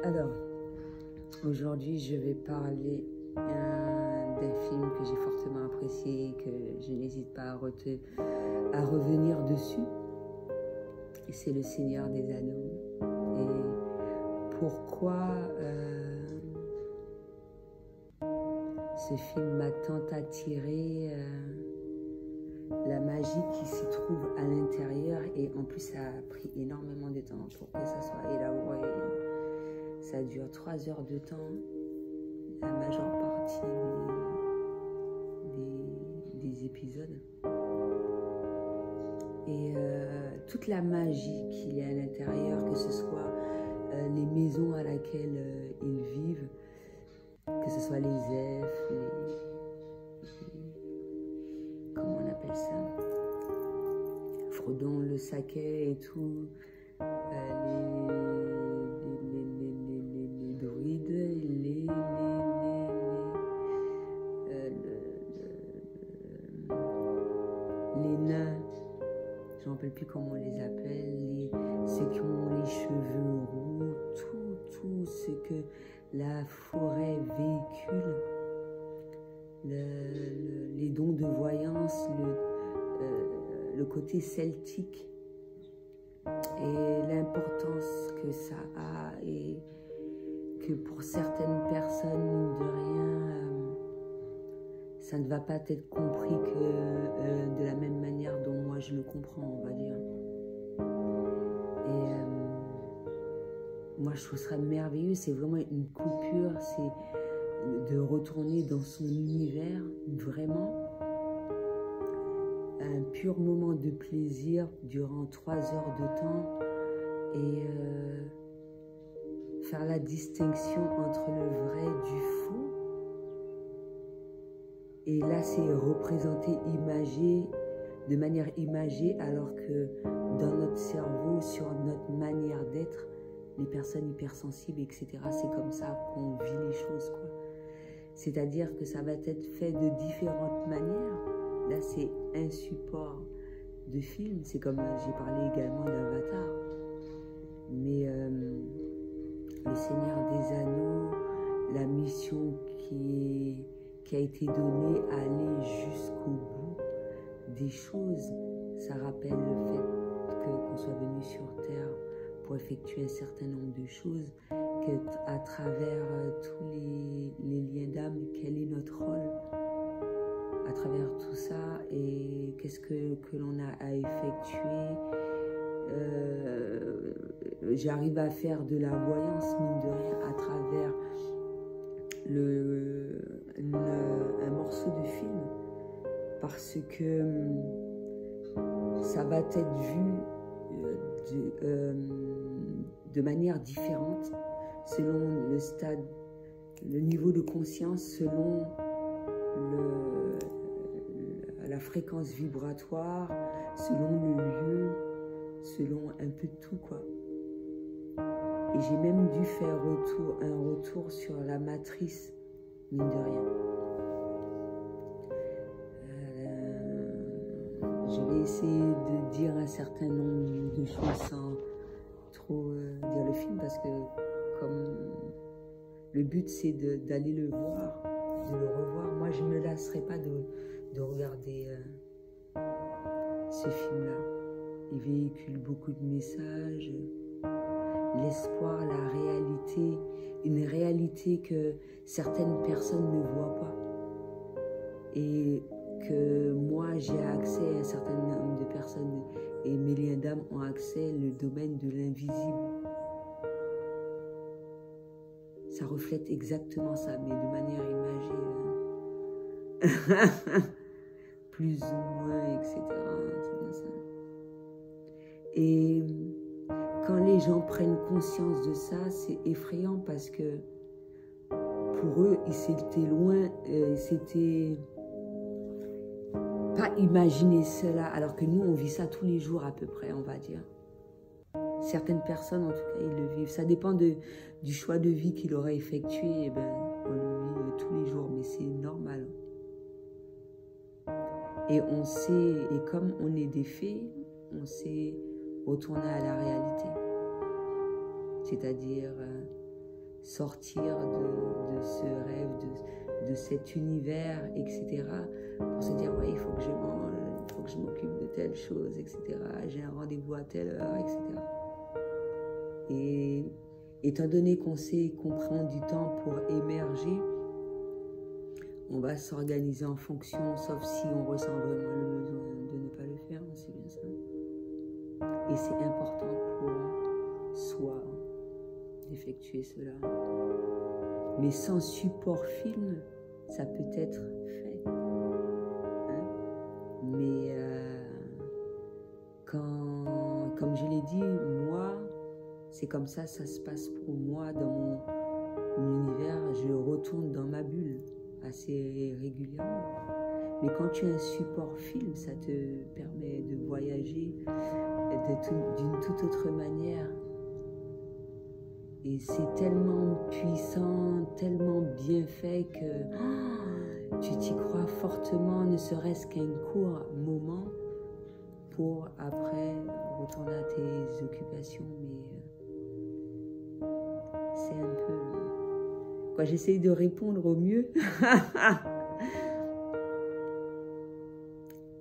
Alors, aujourd'hui, je vais parler d'un film que j'ai fortement apprécié, que je n'hésite pas à revenir dessus. C'est Le Seigneur des Anneaux. Et pourquoi ce film m'a tant attiré, la magie qui s'y trouve à l'intérieur, et en plus ça a pris énormément de temps pour que ça soit élaboré. Ça dure 3 heures de temps, la majeure partie des épisodes. Et toute la magie qu'il y a à l'intérieur, que ce soit les maisons à laquelle ils vivent, que ce soit les elfes, comment on appelle ça, Frodon, le Saquet et tout, les druides, les nains, je ne me rappelle plus comment on les appelle, ceux qui ont les cheveux roux, tout ce que la forêt véhicule, les dons de voyance, le côté celtique et l'importance que ça a, et que pour certaines personnes, mine de rien, ça ne va pas être compris que de la même manière dont moi je le comprends, on va dire. Et moi je trouve ça merveilleux, c'est vraiment une coupure, c'est de retourner dans son univers, vraiment. Un pur moment de plaisir durant 3 heures de temps, et faire la distinction entre le vrai du faux. Et là, c'est représenté, imagé, de manière imagée, alors que dans notre cerveau, sur notre manière d'être, les personnes hypersensibles, etc., c'est comme ça qu'on vit les choses, quoi. C'est-à-dire que ça va être fait de différentes manières. Là, c'est un support de film. C'est comme j'ai parlé également d'Avatar. Mais Le Seigneur des Anneaux, la mission qui a été donnée à aller jusqu'au bout des choses, ça rappelle le fait qu'on soit venu sur Terre pour effectuer un certain nombre de choses, qu'à travers tous les liens d'âme, quel est notre rôle à travers tout ça, et qu'est-ce que l'on a à effectuer. J'arrive à faire de la voyance, mine de rien, à travers un morceau de film, parce que ça va être vu de manière différente, selon le stade, le niveau de conscience, selon la fréquence vibratoire, selon le lieu, selon un peu tout, quoi. Et j'ai même dû faire un retour sur la matrice, mine de rien. Je vais essayer de dire un certain nombre de choses sans trop dire le film, parce que comme le but c'est d'aller le voir, de le revoir, moi je ne me lasserai pas de regarder ce film-là. Il véhicule beaucoup de messages, l'espoir, la réalité, une réalité que certaines personnes ne voient pas, et que moi j'ai accès à un certain nombre de personnes, et mes liens d'âme ont accès au domaine de l'invisible. Ça reflète exactement ça, mais de manière imagée, plus ou moins, etc. C'est bien ça. Et quand les gens prennent conscience de ça, c'est effrayant, parce que pour eux, c'était loin, c'était pas imaginer cela, alors que nous, on vit ça tous les jours à peu près, on va dire. Certaines personnes, en tout cas, ils le vivent. Ça dépend du choix de vie qu'il aurait effectué, et ben, on le vit tous les jours, mais c'est normal. Et on sait, et comme on est des fées, on sait retourner à la réalité. C'est-à-dire sortir de ce rêve, de cet univers, etc. Pour se dire, ouais, il faut que je mange, il faut que je m'occupe de telle chose, etc. J'ai un rendez-vous à telle heure, etc. Et étant donné qu'on sait qu'on prend du temps pour émerger, on va s'organiser en fonction, sauf si on ressent vraiment le besoin de ne pas le faire, c'est bien ça. Et c'est important pour soi d'effectuer cela. Mais sans support film, ça peut être fait. Hein? Mais comme je l'ai dit, moi, c'est comme ça se passe pour moi dans mon univers. Je retourne dans ma bulle assez régulièrement. Mais quand tu as un support film, ça te permet de voyager d'une toute autre manière. Et c'est tellement puissant, tellement bien fait que tu t'y crois fortement, ne serait-ce qu'un court moment pour après retourner à tes occupations. Mais c'est un peu... quoi, j'essaye de répondre au mieux.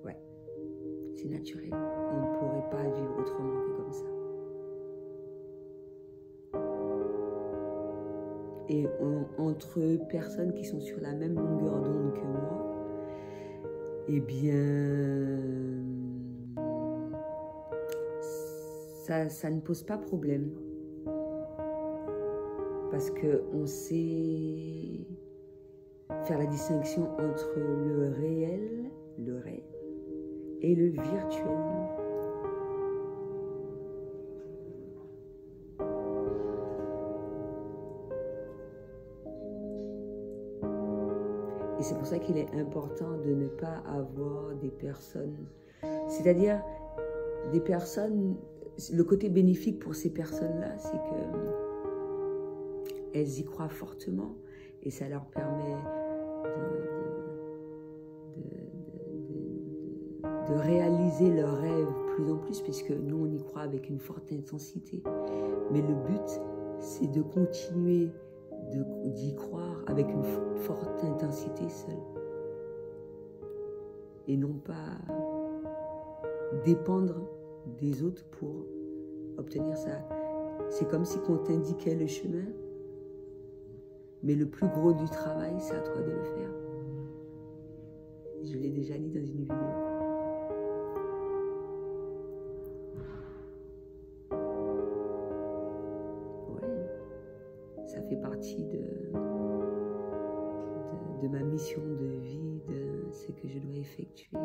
Ouais, c'est naturel. On ne pourrait pas vivre autrement que comme ça. Et entre personnes qui sont sur la même longueur d'onde que moi, eh bien, ça ne pose pas problème. Parce qu'on sait faire la distinction entre le réel, le rêve, et le virtuel. Et c'est pour ça qu'il est important de ne pas avoir des personnes, c'est-à-dire des personnes, le côté bénéfique pour ces personnes-là, c'est qu'elles y croient fortement et ça leur permet de réaliser leurs rêves plus en plus, puisque nous, on y croit avec une forte intensité. Mais le but, c'est de continuer d'y croire avec une forte intensité seule. Et non pas dépendre des autres pour obtenir ça. C'est comme si on t'indiquait le chemin, mais le plus gros du travail, c'est à toi de le faire. Je l'ai déjà dit dans une vidéo. Ça fait partie de ma mission de vie, de ce que je dois effectuer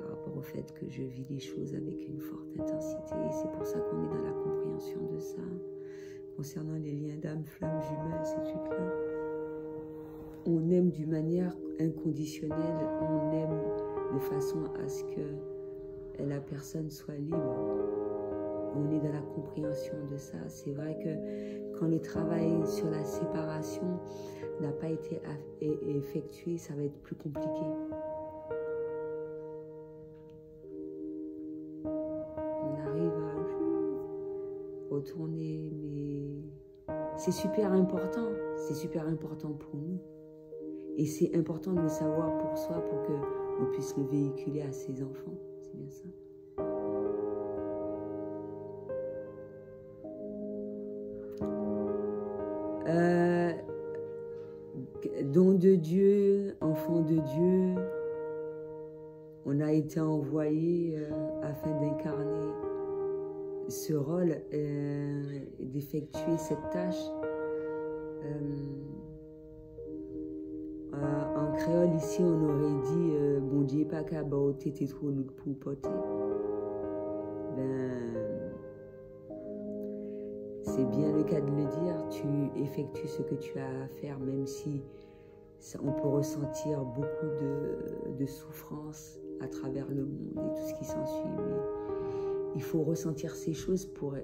par rapport au fait que je vis les choses avec une forte intensité. Et c'est pour ça qu'on est dans la compréhension de ça. Concernant les liens d'âme, flamme jumelle, ces trucs-là, on aime d'une manière inconditionnelle, on aime de façon à ce que la personne soit libre. On est dans la compréhension de ça. C'est vrai que quand le travail sur la séparation n'a pas été effectué, ça va être plus compliqué. On arrive à retourner, mais c'est super important. C'est super important pour nous. Et c'est important de le savoir pour soi, pour qu'on puisse le véhiculer à ses enfants. C'est bien ça. Don de Dieu, enfant de Dieu, on a été envoyé afin d'incarner ce rôle, d'effectuer cette tâche. En créole, ici, on aurait dit bon Dieu, pas qu'à baoter tes trop nous pour porter. C'est bien le cas de le dire, tu effectues ce que tu as à faire, même si on peut ressentir beaucoup de souffrance à travers le monde et tout ce qui s'ensuit. Mais il faut ressentir ces choses pour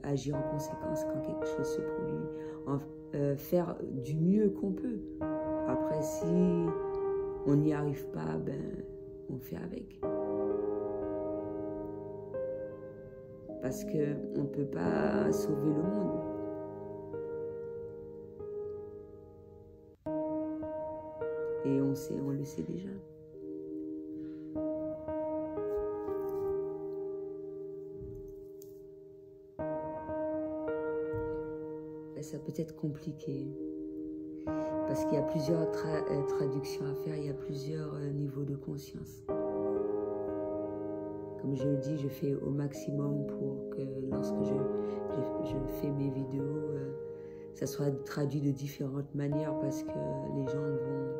agir en conséquence quand quelque chose se produit. Faire du mieux qu'on peut. Après, si on n'y arrive pas, on fait avec. Parce qu'on ne peut pas sauver le monde. Et on le sait déjà. Ça peut être compliqué. Parce qu'il y a plusieurs traductions à faire, il y a plusieurs niveaux de conscience. Comme je le dis, je fais au maximum pour que lorsque je fais mes vidéos, ça soit traduit de différentes manières parce que les gens ne vont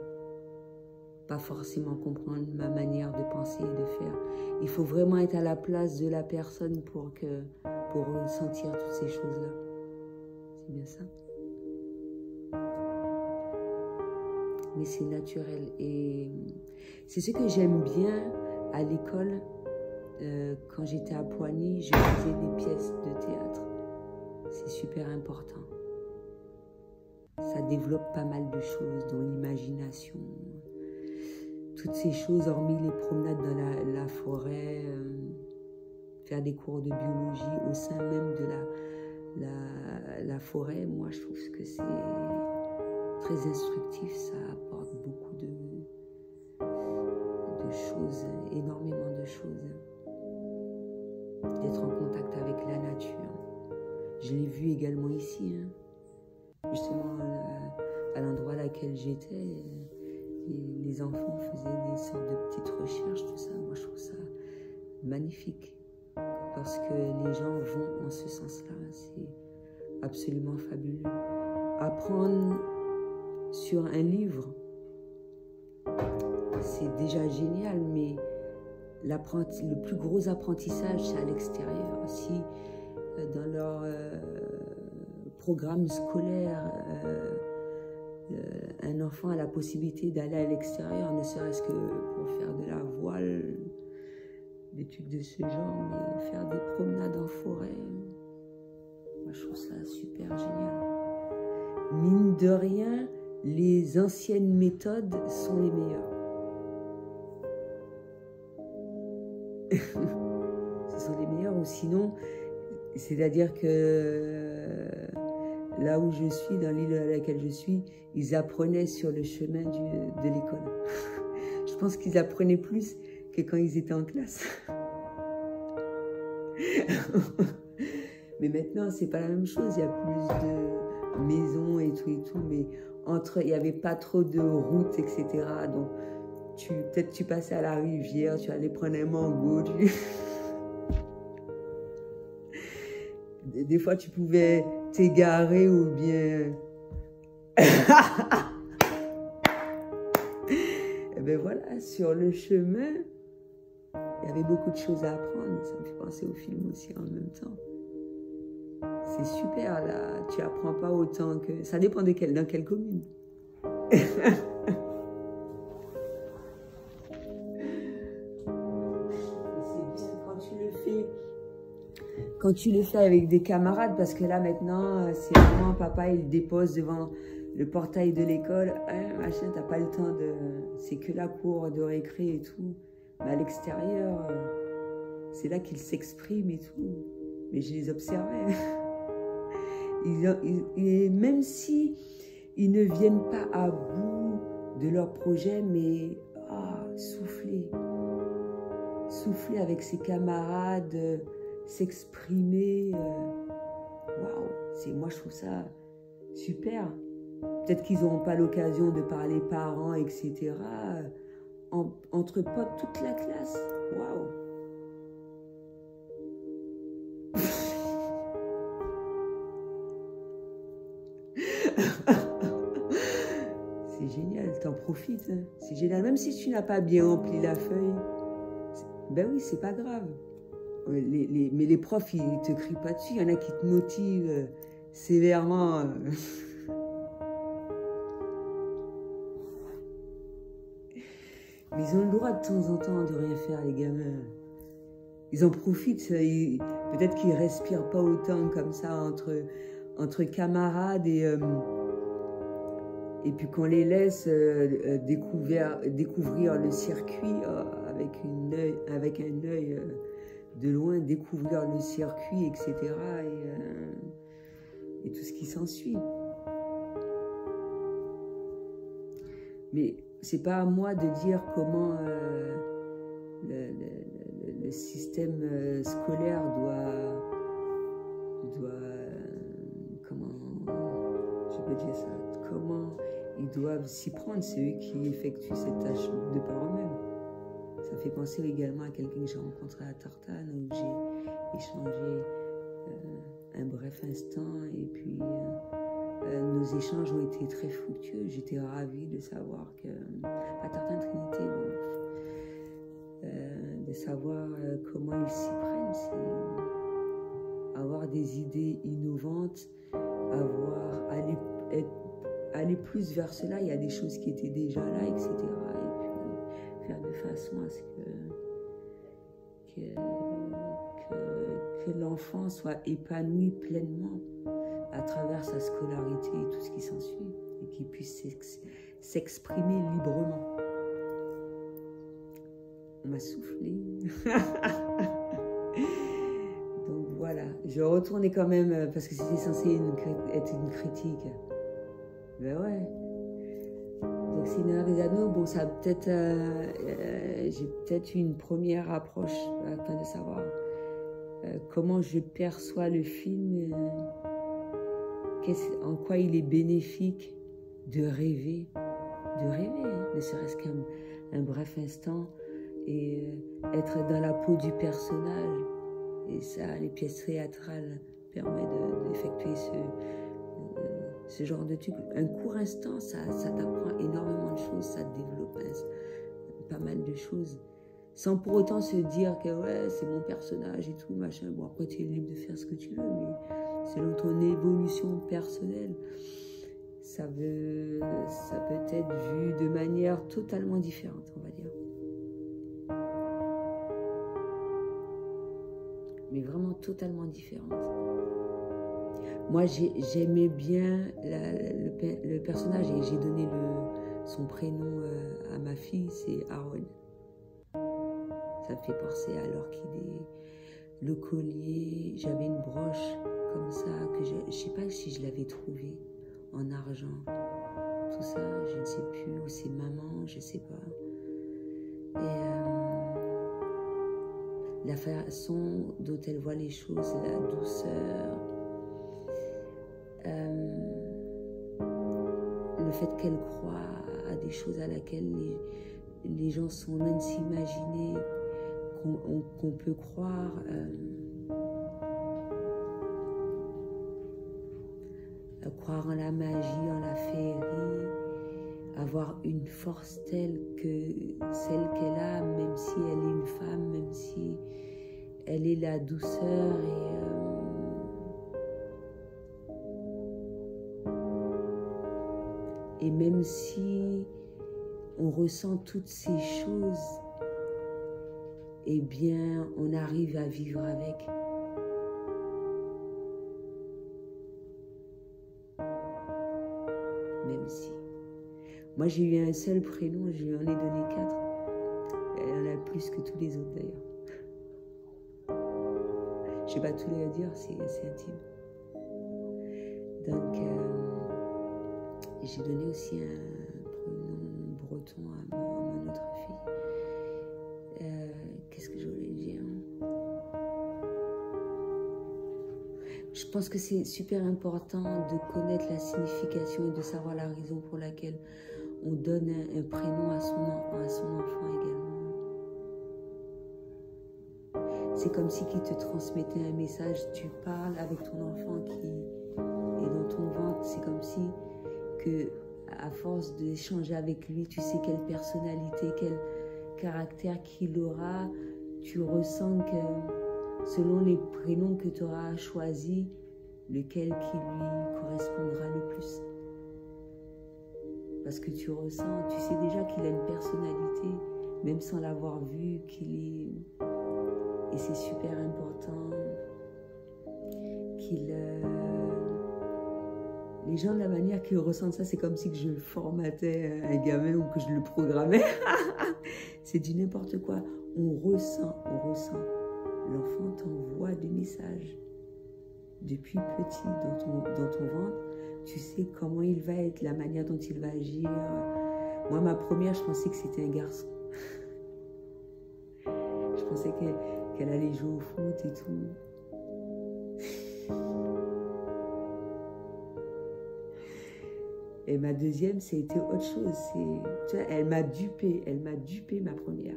pas forcément comprendre ma manière de penser et de faire. Il faut vraiment être à la place de la personne pour ressentir toutes ces choses-là. C'est bien ça. Mais c'est naturel. Et c'est ce que j'aime bien à l'école. Quand j'étais à Poigny, je faisais des pièces de théâtre. C'est super important. Ça développe pas mal de choses, dont l'imagination. Toutes ces choses, hormis les promenades dans la forêt, faire des cours de biologie au sein même de la forêt, moi je trouve que c'est très instructif, ça apporte beaucoup de choses, énormément de choses. D'être en contact avec la nature. Je l'ai vu également ici, hein. Justement à l'endroit à laquelle j'étais, les enfants faisaient des sortes de petites recherches, tout ça. Moi je trouve ça magnifique parce que les gens vont en ce sens-là, c'est absolument fabuleux. Apprendre sur un livre, c'est déjà génial, mais le plus gros apprentissage, c'est à l'extérieur. Si dans leur programme scolaire, un enfant a la possibilité d'aller à l'extérieur, ne serait-ce que pour faire de la voile, des trucs de ce genre, mais faire des promenades en forêt, moi je trouve ça super génial. Mine de rien, les anciennes méthodes sont les meilleures. Ce sont les meilleurs, ou sinon, c'est-à-dire que là où je suis, dans l'île à laquelle je suis, ils apprenaient sur le chemin de l'école. Je pense qu'ils apprenaient plus que quand ils étaient en classe. Mais maintenant, c'est pas la même chose, il y a plus de maisons et tout, mais il n'y avait pas trop de routes, etc. Donc, peut-être tu passais à la rivière, tu allais prendre un mango. Des fois, tu pouvais t'égarer ou bien... Et bien voilà, sur le chemin, il y avait beaucoup de choses à apprendre. Ça me fait penser au film aussi en même temps. C'est super, là. Tu apprends pas autant que... Ça dépend dans quelle commune. Quand tu le fais avec des camarades, parce que là maintenant, c'est vraiment papa, il dépose devant le portail de l'école, machin, t'as pas le temps de... C'est que la cour de récré et tout. Mais à l'extérieur, c'est là qu'ils s'expriment et tout. Mais je les observais. Et même si ils ne viennent pas à bout de leur projet, mais souffler. Souffler avec ses camarades, s'exprimer. Waouh, moi je trouve ça super. Peut-être qu'ils n'auront pas l'occasion de parler parents, etc. Entre potes, toute la classe. Waouh. C'est génial, t'en profites. Hein. C'est génial. Même si tu n'as pas bien rempli la feuille, ben oui, c'est pas grave. Mais les profs, ils ne te crient pas dessus. Il y en a qui te motivent sévèrement. Mais ils ont le droit de temps en temps de rien faire, les gamins. Ils en profitent. Peut-être qu'ils ne respirent pas autant comme ça entre camarades et puis qu'on les laisse découvrir le circuit avec un œil de loin, découvrir le circuit, etc. Et tout ce qui s'ensuit. Mais c'est pas à moi de dire comment le système scolaire comment je peux dire ça, comment ils doivent s'y prendre, c'est eux qui effectuent cette tâche de par eux-mêmes. Ça fait penser également à quelqu'un que j'ai rencontré à Tartane, où j'ai échangé un bref instant, et puis nos échanges ont été très fructueux. J'étais ravie de savoir que, à Tartane Trinité, de savoir comment ils s'y prennent, avoir des idées innovantes, aller plus vers cela. Il y a des choses qui étaient déjà là, etc. Et puis faire de façon à ce que l'enfant soit épanoui pleinement à travers sa scolarité et tout ce qui s'ensuit, et qu'il puisse s'exprimer librement. On m'a soufflé. Donc voilà, je retournais quand même, parce que c'était censé être une critique. Ben ouais. Donc Seigneur des Anneaux, bon, ça peut-être, j'ai peut-être eu une première approche afin de savoir comment je perçois le film, en quoi il est bénéfique de rêver, ne serait-ce qu'un bref instant, et être dans la peau du personnage. Et ça, les pièces théâtrales permettent d'effectuer ce genre de truc. Un court instant, ça t'apprend énormément de choses, ça te développe pas mal de choses, sans pour autant se dire que ouais, c'est mon personnage et tout, machin. Bon, après, tu es libre de faire ce que tu veux, mais selon ton évolution personnelle, ça peut être vu de manière totalement différente, on va dire. Mais vraiment totalement différente. Moi, j'aimais bien le personnage, et j'ai donné son prénom à ma fille, c'est Aaron. Ça me fait penser à l'orchidée, le collier. J'avais une broche comme ça, que je ne sais pas si je l'avais trouvée en argent. Tout ça, je ne sais plus, ou c'est maman, je ne sais pas. Et la façon dont elle voit les choses, la douceur, le fait qu'elle croit à des choses à laquelle les gens sont loin de s'imaginer, qu'on peut croire, croire en la magie, en la féerie, avoir une force telle que celle qu'elle a, même si elle est une femme, même si elle est la douceur, et même si on ressent toutes ces choses, eh bien, on arrive à vivre avec. Même si. Moi, j'ai eu un seul prénom, je lui en ai donné 4. Elle en a plus que tous les autres, d'ailleurs. Je ne vais pas tout les dire, c'est intime. Donc, j'ai donné aussi un prénom breton à mon autre fille. Qu'est-ce que je voulais dire? Je pense que c'est super important de connaître la signification et de savoir la raison pour laquelle on donne un prénom à son enfant également. C'est comme si il te transmettait un message. Tu parles avec ton enfant qui est dans ton ventre. C'est comme si que, à force d'échanger avec lui, tu sais quelle personnalité, quel caractère qu'il aura. Tu ressens que selon les prénoms que tu auras choisis, lequel qui lui correspondra le plus. Parce que tu ressens, tu sais déjà qu'il a une personnalité, même sans l'avoir vu, qu'il est... Et c'est super important qu'il... Les gens, de la manière qu'ils ressentent ça, c'est comme si que je formatais un gamin ou que je le programmais. C'est du n'importe quoi. On ressent. L'enfant t'envoie des messages. Depuis petit, dans ton ventre, tu sais comment il va être, la manière dont il va agir, Moi, ma première, je pensais que c'était un garçon. Je pensais qu'elle allait jouer au foot et tout. Et ma deuxième, c'était autre chose. Tu vois, elle m'a dupé, ma première.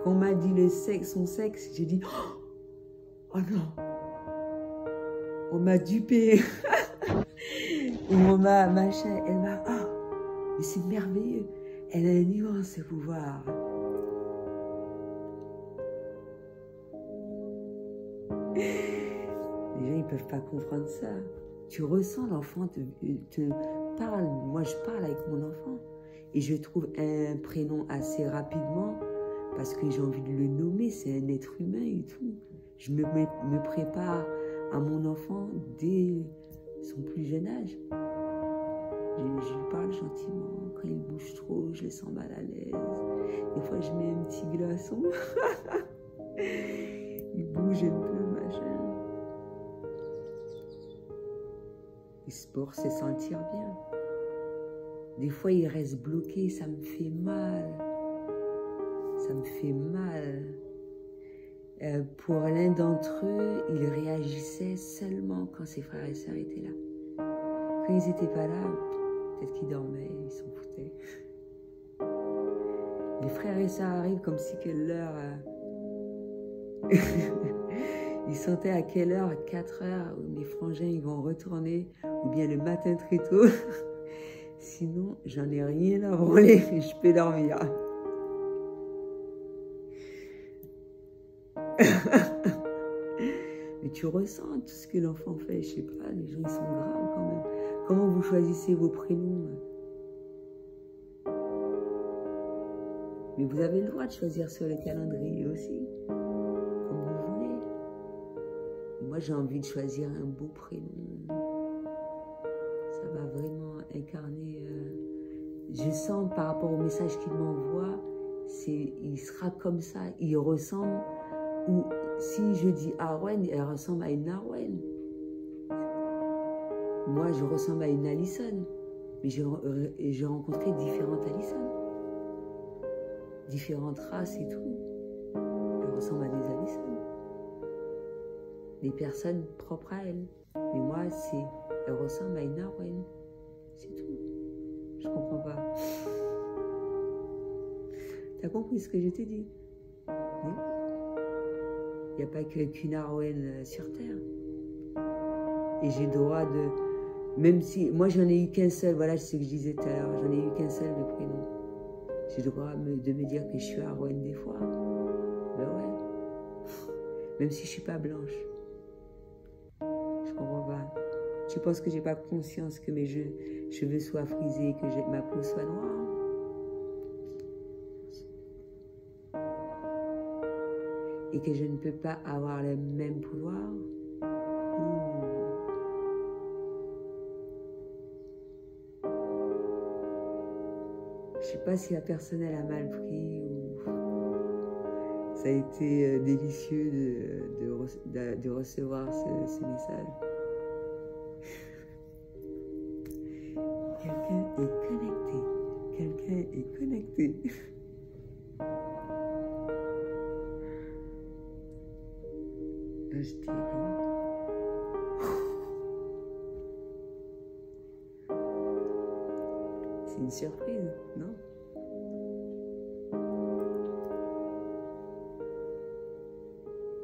Quand on m'a dit son sexe, j'ai dit, oh non, on m'a dupé. On m'a, machin, elle m'a, oh, mais c'est merveilleux. Elle a un immense pouvoir. Les gens, ils peuvent pas comprendre ça. Tu ressens l'enfant te parle. Moi, je parle avec mon enfant. Et je trouve un prénom assez rapidement parce que j'ai envie de le nommer. C'est un être humain et tout. Je me prépare à mon enfant dès son plus jeune âge. Je lui parle gentiment. Quand il bouge trop, je le sens mal à l'aise. Des fois, je mets un petit glaçon. Il bouge un peu, machin. Et pour se sentir bien. Des fois, il reste bloqué, ça me fait mal. Ça me fait mal. Pour l'un d'entre eux, il réagissait seulement quand ses frères et sœurs étaient là. Quand ils n'étaient pas là, peut-être qu'ils dormaient, ils s'en foutaient. Les frères et sœurs arrivent comme si que l'heure... Ils sentaient à quelle heure, à 4 heures, où mes frangins ils vont retourner, ou bien le matin très tôt. Sinon, j'en ai rien à branler, je peux dormir. Mais tu ressens tout ce que l'enfant fait, je sais pas, les gens ils sont graves quand même. Comment vous choisissez vos prénoms? Mais vous avez le droit de choisir sur le calendrier aussi. Moi, j'ai envie de choisir un beau prénom. Ça va vraiment incarner... je sens par rapport au message qu'il m'envoie, il sera comme ça, il ressemble... Ou si je dis Arwen, elle ressemble à une Arwen. Moi, je ressemble à une Alison. Mais j'ai rencontré différentes Alison. Différentes races et tout. Elle ressemble à des Alison. Des personnes propres à elle. Mais moi, elle ressemble à une Arwen. C'est tout. Je comprends pas. T'as compris ce que je t'ai dit? Oui. Il n'y a pas qu'une Arwen sur Terre. Et j'ai le droit de... Même si... Moi, j'en ai eu qu'un seul. Voilà ce que je disais tout à l'heure. J'en ai eu qu'un seul de prénom. J'ai le droit de me dire que je suis Arwen des fois. Ben ouais. Même si je ne suis pas blanche. Je comprends pas. Tu penses que j'ai pas conscience que mes cheveux soient frisés, que ma peau soit noire? Et que je ne peux pas avoir le même pouvoir? Je sais pas si la personne elle a mal pris ou ça a été délicieux de recevoir ce message. Quelqu'un est connecté. Quelqu'un est connecté. Je t'ai C'est une surprise, non?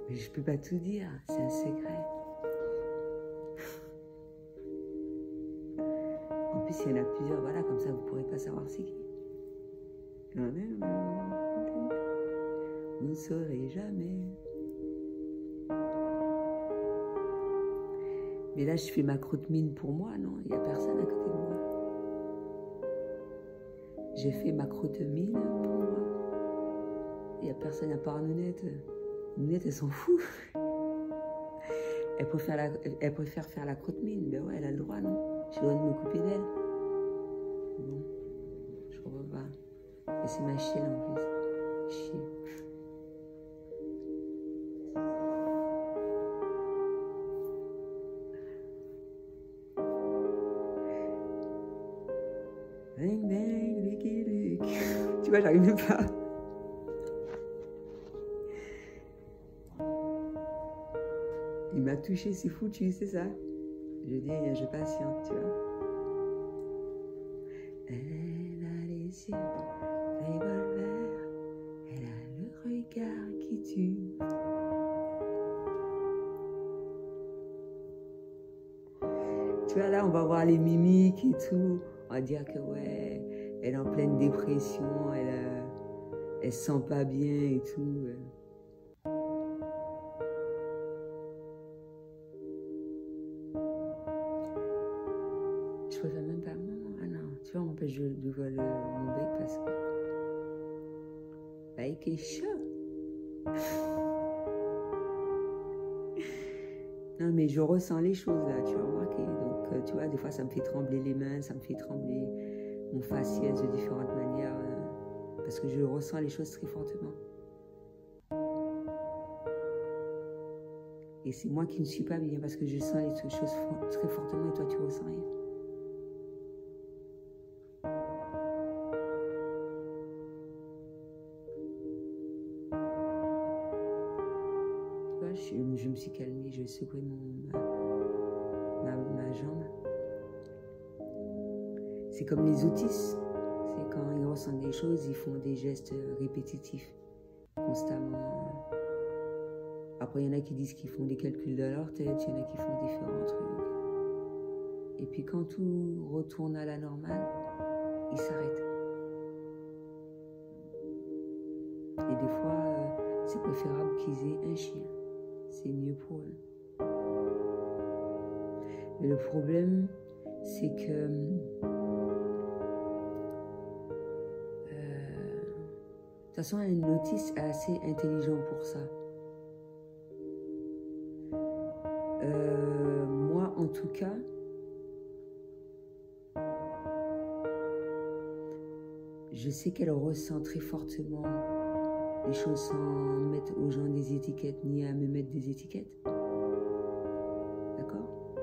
Mais je peux pas tout dire, c'est un secret. En plus, il y en a plusieurs, voilà, comme ça, vous ne pourrez pas savoir c'est qui. Vous ne saurez jamais. Mais là, je fais ma croûte-mine pour moi, non? Il n'y a personne à côté de moi. J'ai fait ma croûte-mine pour moi. Il n'y a personne à part Nounette. Nounette, elle s'en fout. Elle préfère faire la croûte-mine. Ben ouais, elle a le droit, non? J'ai le droit de m'occuper d'elle. Bon, je comprends pas. Et c'est ma chienne en plus. Chier. Bang, bang, Lucky Luke. Tu vois, j'arrive même pas. Il m'a touché, c'est foutu, c'est ça. Je dis, je patiente, tu vois. Elle a les yeux revolver, elle a le regard qui tue. Tu vois, là, on va voir les mimiques et tout. On va dire que, ouais, elle est en pleine dépression, elle se sent pas bien et tout. Je préfère même pas. Ah non, tu vois, on m'empêche de voir mon bec parce que. Le bec est chaud. Non, mais je ressens les choses là, tu as remarqué. Donc, tu vois, des fois, ça me fait trembler les mains, ça me fait trembler mon faciès de différentes manières. Parce que je ressens les choses très fortement. Et c'est moi qui ne suis pas bien parce que je sens les choses très fortement et toi, tu ressens rien. Je me suis calmée, je secouais ma jambe. C'est comme les autistes. C'est quand ils ressentent des choses, ils font des gestes répétitifs, constamment. Après, il y en a qui disent qu'ils font des calculs dans leur tête, il y en a qui font différents trucs. Et puis quand tout retourne à la normale, ils s'arrêtent. Et des fois, c'est préférable qu'ils aient un chien. C'est mieux pour eux. Mais le problème, c'est que de toute façon, un autiste est assez intelligent pour ça. Moi, en tout cas, je sais qu'elle ressent très fortement les choses sans mettre aux gens des étiquettes, ni à me mettre des étiquettes. D'accord?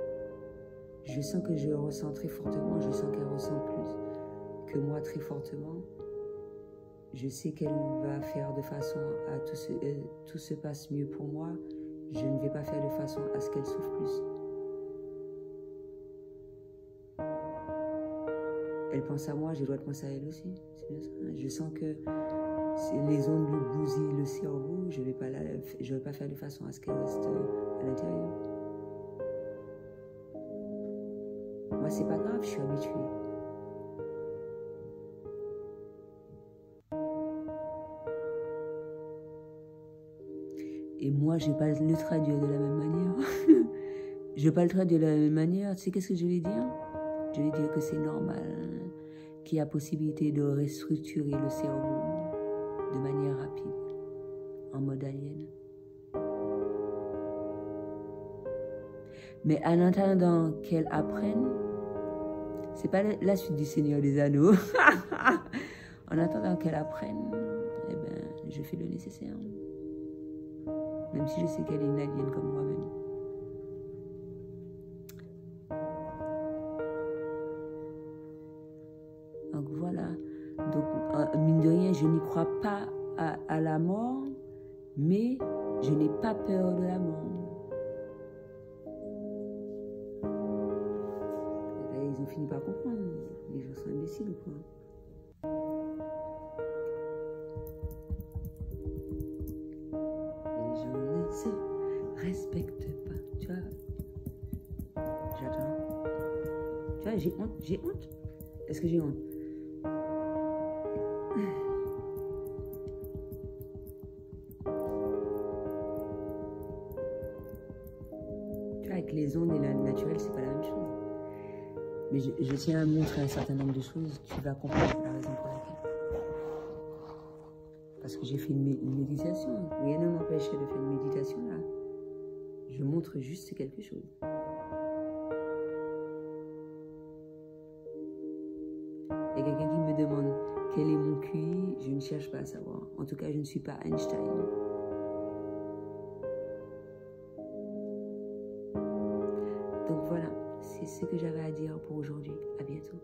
Je sens que je ressens très fortement, je sens qu'elle ressent plus que moi très fortement. Je sais qu'elle va faire de façon à tout se passe mieux pour moi. Je ne vais pas faire de façon à ce qu'elle souffre plus. Elle pense à moi, je dois penser à elle aussi. C'est bien ça. Je sens que les ondes lui bousillent le cerveau. Je ne vais pas faire de façon à ce qu'elle reste à l'intérieur. Moi, c'est pas grave, je suis habituée. Et moi, je ne vais pas le traduire de la même manière. Je ne vais pas le traduire de la même manière. Tu sais qu'est-ce que je vais dire? Je vais dire que c'est normal, qu'il y a possibilité de restructurer le cerveau de manière rapide, en mode alien. Mais en attendant qu'elle apprenne, c'est pas la suite du Seigneur des Anneaux. En attendant qu'elle apprenne, eh ben, je fais le nécessaire. Même si je sais qu'elle est une alien comme moi-même. Donc voilà. Donc, mine de rien, je n'y crois pas à la mort, mais je n'ai pas peur de la mort. Et là, ils ont fini par comprendre. Les gens sont imbéciles ou quoi? Les gens ne se respectent pas. Tu vois? J'attends. Tu vois, j'ai honte. J'ai honte. Est-ce que j'ai honte? Avec les ondes et la naturelle, c'est pas la même chose. Mais je tiens à montrer un certain nombre de choses. Tu vas comprendre la raison pour laquelle. Parce que j'ai fait une méditation. Rien ne m'empêchait de faire une méditation là. Je montre juste quelque chose. Il y a quelqu'un qui me demande quel est mon QI. Je ne cherche pas à savoir. En tout cas, je ne suis pas Einstein. Donc voilà, c'est ce que j'avais à dire pour aujourd'hui. À bientôt.